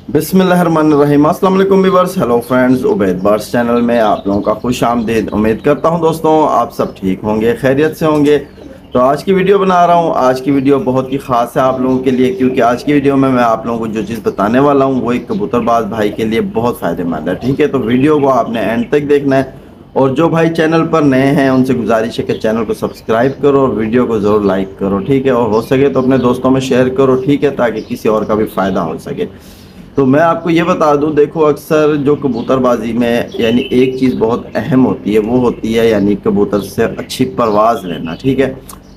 बिस्मिल्लाहिर्रहमानिर्रहीम। अस्सलाम वालेकुम viewers, hello friends, Ubaid birds channel में आप लोगों का खुश आमदीद। उम्मीद करता हूं दोस्तों आप सब ठीक होंगे, खैरियत से होंगे। तो आज की वीडियो बना रहा हूं। आज की वीडियो बहुत ही ख़ास है आप लोगों के लिए, क्योंकि आज की वीडियो में मैं आप लोगों को जो चीज़ बताने वाला हूं वो एक कबूतरबाज भाई के लिए बहुत फ़ायदेमंद है। ठीक है, तो वीडियो को आपने एंड तक देखना है। और जो भाई चैनल पर नए हैं उनसे गुजारिश है कि चैनल को सब्सक्राइब करो और वीडियो को ज़रूर लाइक करो। ठीक है, और हो सके तो अपने दोस्तों में शेयर करो। ठीक है, ताकि किसी और का भी फ़ायदा हो सके। तो मैं आपको ये बता दूं, देखो अक्सर जो कबूतरबाजी में यानी एक चीज़ बहुत अहम होती है, वो होती है यानी कबूतर से अच्छी परवाज़ लेना। ठीक है,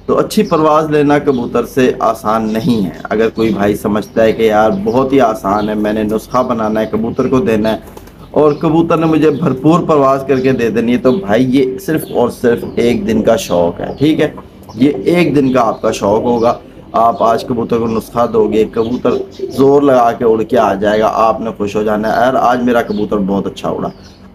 तो अच्छी परवाज़ लेना कबूतर से आसान नहीं है। अगर कोई भाई समझता है कि यार बहुत ही आसान है, मैंने नुस्खा बनाना है, कबूतर को देना है और कबूतर ने मुझे भरपूर परवाज़ करके दे देनी है, तो भाई ये सिर्फ और सिर्फ एक दिन का शौक़ है। ठीक है, ये एक दिन का आपका शौक़ होगा। आप आज कबूतर को नुस्खा दोगे, कबूतर ज़ोर लगा के उड़ के आ जाएगा, आपने खुश हो जाना है, यार आज मेरा कबूतर बहुत अच्छा उड़ा।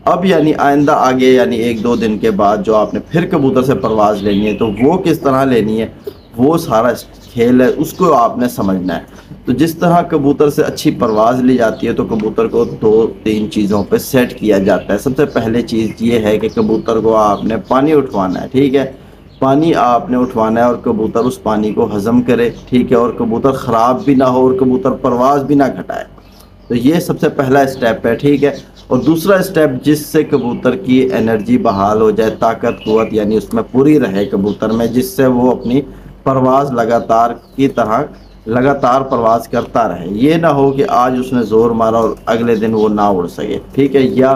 अब यानी आइंदा आगे यानी एक दो दिन के बाद जो आपने फिर कबूतर से परवाज़ लेनी है, तो वो किस तरह लेनी है, वो सारा खेल है, उसको आपने समझना है। तो जिस तरह कबूतर से अच्छी परवाज़ ली जाती है, तो कबूतर को दो तीन चीज़ों पे सेट किया जाता है। सबसे पहले चीज़ ये है कि कबूतर को आपने पानी उठवाना है। ठीक है, पानी आपने उठवाना है और कबूतर उस पानी को हज़म करे। ठीक है, और कबूतर ख़राब भी ना हो और कबूतर परवाज़ भी ना घटाए। तो ये सबसे पहला स्टेप है। ठीक है, और दूसरा स्टेप जिससे कबूतर की एनर्जी बहाल हो जाए, ताकत कुव्वत यानी उसमें पूरी रहे कबूतर में, जिससे वो अपनी परवाज़ लगातार की तरह लगातार परवाज़ करता रहे। ये ना हो कि आज उसने ज़ोर मारा और अगले दिन वो ना उड़ सके। ठीक है, या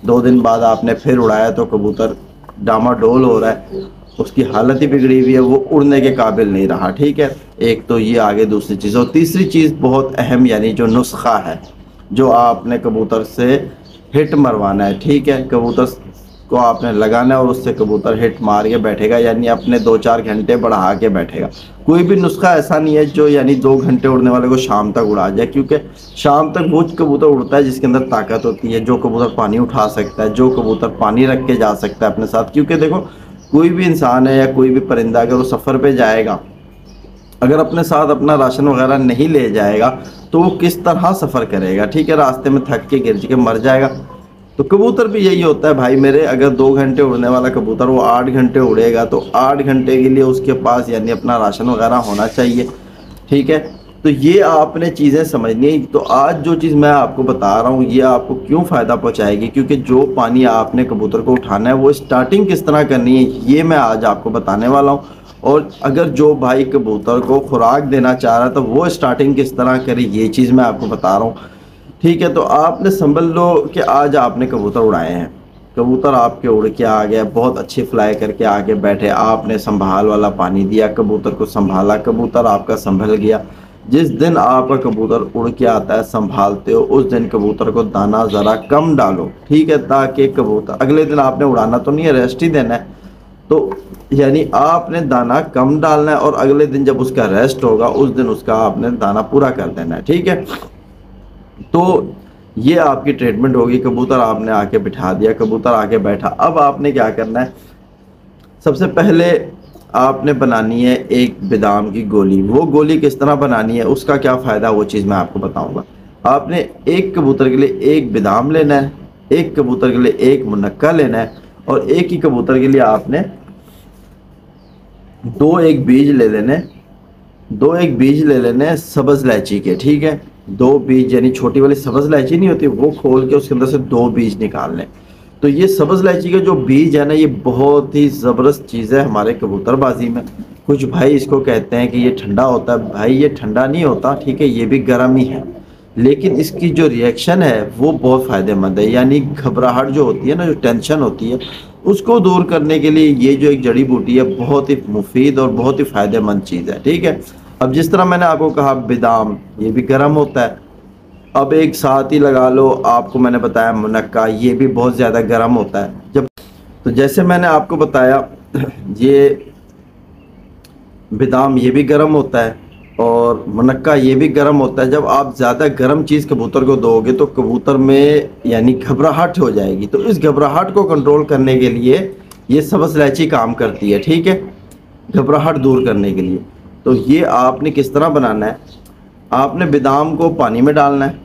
2 दिन बाद आपने फिर उड़ाया तो कबूतर डामाडोल हो रहा है, उसकी हालत ही बिगड़ी हुई है, वो उड़ने के काबिल नहीं रहा। ठीक है, एक तो ये आगे दूसरी चीज़। और तीसरी चीज़ बहुत अहम यानी जो नुस्खा है, जो आपने कबूतर से हिट मरवाना है। ठीक है, कबूतर को आपने लगाना है और उससे कबूतर हिट मार के बैठेगा, यानी अपने 2-4 घंटे बढ़ा के बैठेगा। कोई भी नुस्खा ऐसा नहीं है जो यानी 2 घंटे उड़ने वाले को शाम तक उड़ा जाए, क्योंकि शाम तक वो कबूतर उड़ता है जिसके अंदर ताकत होती है, जो कबूतर पानी उठा सकता है, जो कबूतर पानी रख के जा सकता है अपने साथ। क्योंकि देखो कोई भी इंसान है या कोई भी परिंदा अगर वो सफ़र पे जाएगा, अगर अपने साथ अपना राशन वगैरह नहीं ले जाएगा तो वो किस तरह सफ़र करेगा। ठीक है, रास्ते में थक के गिर के मर जाएगा। तो कबूतर भी यही होता है भाई मेरे, अगर 2 घंटे उड़ने वाला कबूतर वो 8 घंटे उड़ेगा, तो 8 घंटे के लिए उसके पास यानी अपना राशन वगैरह होना चाहिए। ठीक है, तो ये आपने चीज़ें समझनी है। तो आज जो चीज़ मैं आपको बता रहा हूँ ये आपको क्यों फ़ायदा पहुँचाएगी, क्योंकि जो पानी आपने कबूतर को उठाना है वो स्टार्टिंग किस तरह करनी है ये मैं आज आपको बताने वाला हूँ। और अगर जो भाई कबूतर को खुराक देना चाह रहा है तो वो स्टार्टिंग किस तरह करे, ये चीज़ मैं आपको बता रहा हूँ। ठीक है, तो आपने समझ लो कि आज आपने कबूतर उड़ाए हैं, कबूतर आपके उड़ के आ गया, बहुत अच्छी फ्लाई करके आके बैठे, आपने संभाल वाला पानी दिया, कबूतर को संभाला, कबूतर आपका संभल गया। जिस दिन आपका कबूतर उड़ के आता है संभालते हो, उस दिन कबूतर को दाना ज़रा कम डालो। ठीक है, ताकि कबूतर अगले दिन आपने उड़ाना तो नहीं है, रेस्ट ही देना है, तो यानी आपने दाना कम डालना है और अगले दिन जब उसका रेस्ट होगा उस दिन उसका आपने दाना पूरा कर देना है। ठीक है, तो ये आपकी ट्रीटमेंट होगी। कबूतर आपने आके बिठा दिया, कबूतर आके बैठा, अब आपने क्या करना है, सबसे पहले आपने बनानी है एक बादाम की गोली। वो गोली किस तरह बनानी है, उसका क्या फ़ायदा, वो चीज़ मैं आपको बताऊंगा। आपने एक कबूतर के लिए एक बादाम लेना है, एक कबूतर के लिए एक मुनक्का लेना है और एक ही कबूतर के लिए आपने 2 बीज ले लेने, 2 बीज ले लेने सब्ज़ इलायची के। ठीक है, 2 बीज यानी छोटी वाली सब्ज़ इलायची नहीं होती, वो खोल के उसके अंदर से 2 बीज निकाल लें। तो ये सब्ज़ इलायची के जो बीज है ना, ये बहुत ही ज़बरदस्त चीज़ है हमारे कबूतरबाजी में। कुछ भाई इसको कहते हैं कि ये ठंडा होता है, भाई ये ठंडा नहीं होता। ठीक है, ये भी गर्म ही है, लेकिन इसकी जो रिएक्शन है वो बहुत फ़ायदेमंद है। यानी घबराहट जो होती है ना, जो टेंशन होती है, उसको दूर करने के लिए ये जो एक जड़ी बूटी है बहुत ही मुफीद और बहुत ही फ़ायदेमंद चीज़ है। ठीक है, अब जिस तरह मैंने आपको कहा बादाम ये भी गर्म होता है, अब एक साथ ही लगा लो आपको मैंने बताया मुनक्का, ये भी बहुत ज़्यादा गर्म होता है। जब तो जैसे मैंने आपको बताया ये बादाम ये भी गर्म होता है और मुनक्का ये भी गर्म होता है। जब आप ज़्यादा गर्म चीज़ कबूतर को दोगे तो कबूतर में यानी घबराहट हो जाएगी, तो इस घबराहट को कंट्रोल करने के लिए ये सब्ज़ इलायची काम करती है। ठीक है, घबराहट दूर करने के लिए। तो ये आपने किस तरह बनाना है, आपने बादाम को पानी में डालना है।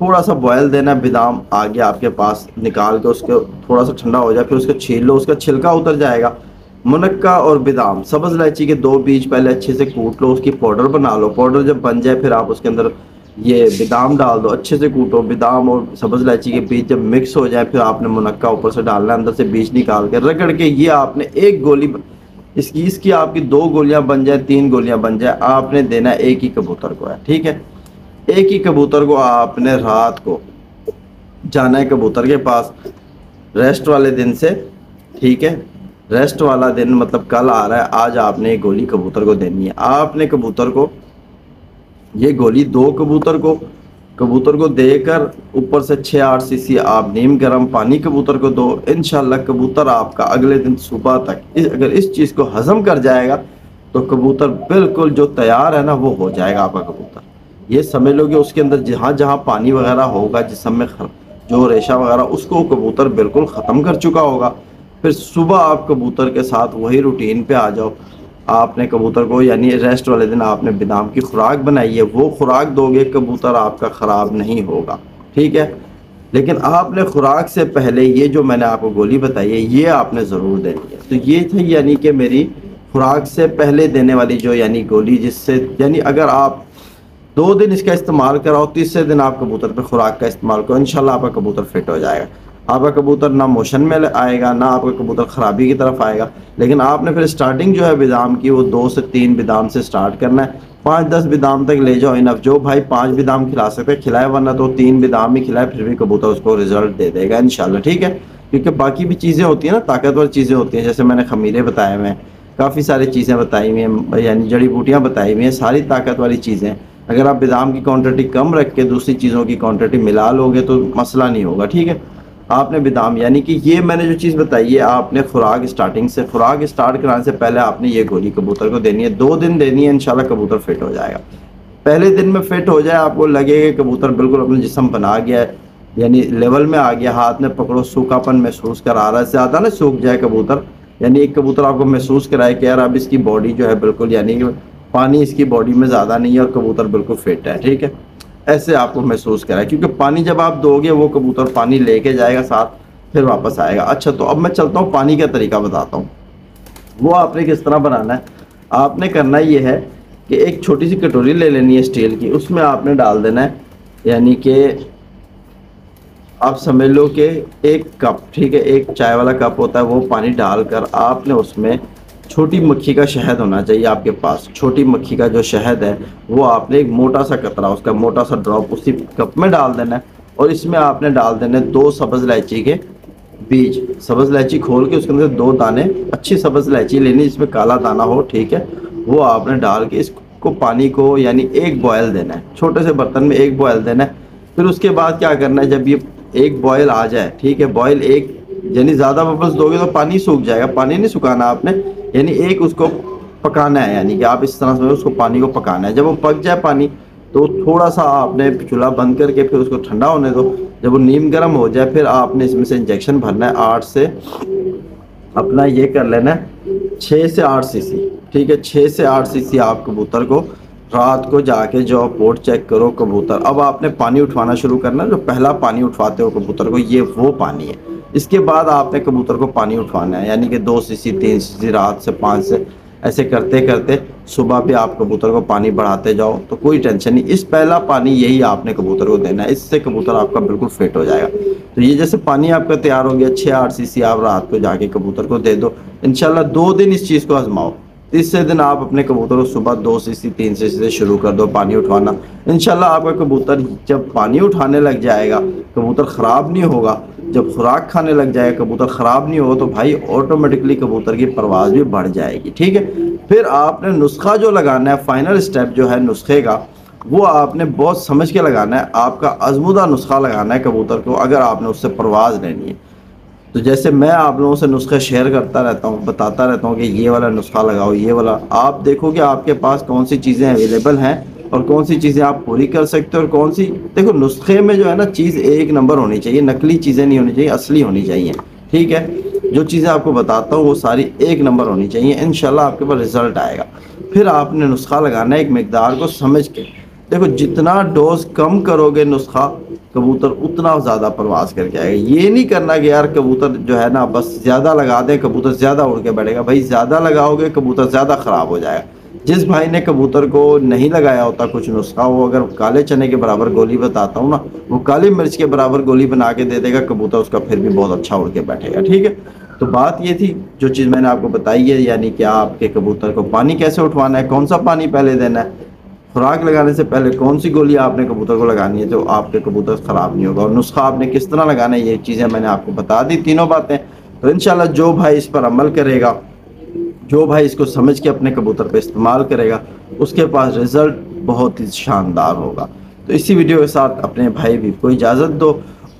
थोड़ा सा बॉयल देना। बादाम आगे आपके पास निकाल के उसके थोड़ा सा ठंडा हो जाए, फिर उसको छील लो, उसका छिलका उतर जाएगा। मुनक्का और बादाम, सब्ज़ इलायची के 2 बीज पहले अच्छे से कूट लो, उसकी पाउडर बना लो। पाउडर जब बन जाए फिर आप उसके अंदर ये बादाम डाल दो, अच्छे से कूटो। बादाम और सब्ज़ इलायची के बीज जब मिक्स हो जाए फिर आपने मुनक्का ऊपर से डालना है, अंदर से बीज निकाल के रगड़ के ये आपने एक गोली इसकी इसकी आपकी 2 गोलियां बन जाए, 3 गोलियां बन जाए, आपने देना एक ही कबूतर को है। ठीक है, एक ही कबूतर को आपने रात को जाना है कबूतर के पास रेस्ट वाले दिन से। ठीक है, रेस्ट वाला दिन मतलब कल आ रहा है, आज आपने एक गोली कबूतर को देनी है। आपने कबूतर को ये गोली 2 कबूतर को देकर ऊपर से 6-8 सीसी आप नीम गर्म पानी कबूतर को दो। इंशाल्लाह कबूतर आपका अगले दिन सुबह तक अगर इस चीज़ को हजम कर जाएगा तो कबूतर बिल्कुल जो तैयार है ना वो हो जाएगा आपका कबूतर। ये समझ लो कि उसके अंदर जहाँ जहाँ पानी वगैरह होगा, जिसम में जो रेशा वगैरह, उसको कबूतर बिल्कुल ख़त्म कर चुका होगा। फिर सुबह आप कबूतर के साथ वही रूटीन पे आ जाओ। आपने कबूतर को यानी रेस्ट वाले दिन आपने बादाम की खुराक बनाई है, वो खुराक दोगे, कबूतर आपका ख़राब नहीं होगा। ठीक है, लेकिन आपने खुराक से पहले ये जो मैंने आपको गोली बताई है ये आपने ज़रूर देनी है। तो ये थी यानी कि मेरी खुराक से पहले देने वाली जो यानी गोली, जिससे यानी अगर आप 2 दिन इसका इस्तेमाल कराओ, तीसरे दिन आप कबूतर पे खुराक का इस्तेमाल करो, इंशाल्लाह आपका कबूतर फिट हो जाएगा। आपका कबूतर ना मोशन में आएगा, ना आपका कबूतर ख़राबी की तरफ आएगा। लेकिन आपने फिर स्टार्टिंग जो है बादाम की वो 2 से 3 बादाम से स्टार्ट करना है। 5-10 बादाम तक ले जाओ इनफ। जो भाई 5 बादाम खिला सकते खिलाए, वरना तो 3 बादाम ही खिलाए, फिर भी कबूतर उसको रिजल्ट दे देगा इंशाल्लाह। ठीक है, क्योंकि बाकी भी चीज़ें होती हैं ना, ताकतवर चीज़ें होती हैं, जैसे मैंने खमीरे बताए हुए हैं, काफ़ी सारी चीज़ें बताई हुई हैं, यानी जड़ी बूटियाँ बताई हुई हैं, सारी ताकत वाली चीज़ें। अगर आप बादाम की क्वांटिटी कम रख के दूसरी चीज़ों की क्वांटिटी मिला लोगे तो मसला नहीं होगा। ठीक है, आपने बादाम यानी कि ये मैंने जो चीज़ बताई है, आपने खुराक स्टार्ट कराने से पहले आपने ये गोली कबूतर को देनी है। 2 दिन देनी है, इंशाल्लाह कबूतर फिट हो जाएगा। पहले दिन में फिट हो जाए, आपको लगेगा कबूतर बिल्कुल अपना जिस्म बना गया है, यानी लेवल में आ गया, हाथ में पकड़ो सूखापन महसूस करा रहा है, ज़्यादा ना सूख जाए कबूतर, यानी एक कबूतर आपको महसूस कराए कि यार अब इसकी बॉडी जो है बिल्कुल यानी कि पानी इसकी बॉडी में ज़्यादा नहीं है और कबूतर बिल्कुल फिट है। ठीक है, ऐसे आपको महसूस कराए, क्योंकि पानी जब आप दोगे वो कबूतर पानी लेके जाएगा साथ, फिर वापस आएगा। अच्छा, तो अब मैं चलता हूँ पानी का तरीका बताता हूँ। वो आपने किस तरह बनाना है। आपने करना ये है कि एक छोटी सी कटोरी ले लेनी है स्टील की, उसमें आपने डाल देना है यानी कि आप समझ लो कि 1 कप, ठीक है, 1 चाय वाला कप होता है, वो पानी डालकर आपने उसमें छोटी मक्खी का शहद होना चाहिए आपके पास। छोटी मक्खी का जो शहद है वो आपने एक मोटा सा कतरा, उसका मोटा सा ड्रॉप उसी कप में डाल देना है। और इसमें आपने डाल देने 2 सब्ज़ इलायची के बीज। सब्ज़ इलायची खोल के उसके अंदर 2 दाने, अच्छी सब्ज़ इलायची लेनी जिसमें काला दाना हो। ठीक है, वो आपने डाल के इसको पानी को यानी 1 बॉयल देना है, छोटे से बर्तन में 1 बॉयल देना है। फिर उसके बाद क्या करना है, जब ये 1 बॉयल आ जाए, ठीक है, बॉयल 1 यानी ज़्यादा बबल्स दोगे तो पानी सूख जाएगा, पानी नहीं सुखाना आपने, यानी 1 उसको पकाना है, यानी कि आप इस तरह से उसको पानी को पकाना है। जब वो पक जाए पानी तो थोड़ा सा आपने चूल्हा बंद करके फिर उसको ठंडा होने दो। जब वो नीम गर्म हो जाए फिर आपने इसमें से इंजेक्शन भरना है 8 से अपना ये कर लेना है 6 से 8 सीसी। ठीक है, 6 से 8 सीसी आप कबूतर को रात को जाके जो पोर्ट चेक करो कबूतर। अब आपने पानी उठवाना शुरू करना, जो पहला पानी उठवाते हो कबूतर को ये वो पानी है। इसके बाद आपने कबूतर को पानी उठवाना है, यानी कि 2 सीसी 3 सीसी रात से 5 से ऐसे करते करते सुबह भी आप कबूतर को पानी बढ़ाते जाओ तो कोई टेंशन नहीं। इस पहला पानी यही आपने कबूतर को देना है, इससे कबूतर आपका बिल्कुल फिट हो जाएगा। तो ये जैसे पानी आपका तैयार हो गया, 6-8 सीसी आप रात को जाके कबूतर को दे दो। इंशाल्लाह 2 दिन इस चीज़ को आजमाओ, तीसरे दिन आप अपने कबूतर को सुबह 2 सीसी 3 सीसी से शुरू कर दो पानी उठवाना। इंशाल्लाह आपका कबूतर जब पानी उठाने लग जाएगा कबूतर ख़राब नहीं होगा। जब खुराक खाने लग जाएगा कबूतर ख़राब नहीं होगा तो भाई ऑटोमेटिकली कबूतर की परवाज़ भी बढ़ जाएगी। ठीक है, फिर आपने नुस्खा जो लगाना है, फाइनल स्टेप जो है नुस्खे का, वो आपने बहुत समझ के लगाना है। आपका आजमुदा नुस्खा लगाना है कबूतर को, अगर आपने उससे परवाज़ लेनी है। तो जैसे मैं आप लोगों से नुस्खे शेयर करता रहता हूँ, बताता रहता हूँ कि ये वाला नुस्खा लगाओ, ये वाला, आप देखो कि आपके पास कौन सी चीज़ें अवेलेबल हैं और कौन सी चीज़ें आप पूरी कर सकते हो और कौन सी। देखो नुस्खे में जो है ना चीज़ 1 नंबर होनी चाहिए, नकली चीज़ें नहीं होनी चाहिए, असली होनी चाहिए। ठीक है, जो चीज़ें आपको बताता हूँ वो सारी 1 नंबर होनी चाहिए, इंशाल्लाह आपके पास रिजल्ट आएगा। फिर आपने नुस्खा लगाना है एक मकदार को समझ के। देखो जितना डोज कम करोगे नुस्खा, कबूतर उतना ज़्यादा परवास करके आएगा। ये नहीं करना कि यार कबूतर जो है ना बस ज़्यादा लगा दें कबूतर ज़्यादा उड़ के बैठेगा। भाई ज़्यादा लगाओगे कबूतर ज़्यादा ख़राब हो जाएगा। जिस भाई ने कबूतर को नहीं लगाया होता कुछ नुस्खा, वो अगर काले चने के बराबर गोली बताता हूँ ना, वो काली मिर्च के बराबर गोली बना के दे देगा, कबूतर उसका फिर भी बहुत अच्छा उड़ के बैठेगा। ठीक है, तो बात ये थी जो चीज़ मैंने आपको बताई है, यानी कि आपके कबूतर को पानी कैसे उठवाना है, कौन सा पानी पहले देना है, खुराक लगाने से पहले कौन सी गोली आपने कबूतर को लगानी है, तो आपके कबूतर ख़राब नहीं होगा, और नुस्खा आपने किस तरह लगाना है, ये चीज़ें मैंने आपको बता दी तीनों बातें। तो इंशाल्लाह जो भाई इस पर अमल करेगा, जो भाई इसको समझ के अपने कबूतर पे इस्तेमाल करेगा, उसके पास रिज़ल्ट बहुत ही शानदार होगा। तो इसी वीडियो के साथ अपने भाई हबीब को इजाज़त दो।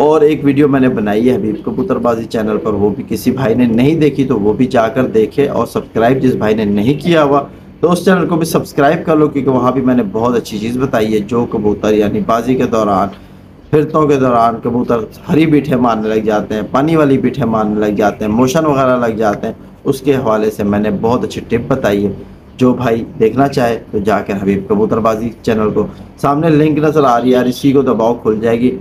और एक वीडियो मैंने बनाई है हबीब कबूतरबाजी चैनल पर, वो भी किसी भाई ने नहीं देखी तो वो भी जाकर देखे, और सब्सक्राइब जिस भाई ने नहीं किया हुआ तो उस चैनल को भी सब्सक्राइब कर लो, क्योंकि वहाँ भी मैंने बहुत अच्छी चीज़ बताई है। जो कबूतर यानी बाजी के दौरान, फिरतों के दौरान कबूतर हरी बीठे मारने लग जाते हैं, पानी वाली बीठे मारने लग जाते हैं, मोशन वगैरह लग जाते हैं, उसके हवाले से मैंने बहुत अच्छी टिप बताई है। जो भाई देखना चाहे तो जाकर हबीब कबूतरबाजी चैनल को, सामने लिंक नज़र आ रही है यार, इसी को दबाओ खुल जाएगी,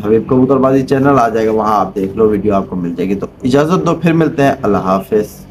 हबीब कबूतरबाजी चैनल आ जाएगा, वहाँ आप देख लो, वीडियो आपको मिल जाएगी। तो इजाज़त दो, फिर मिलते हैं, अल्लाह हाफिज़।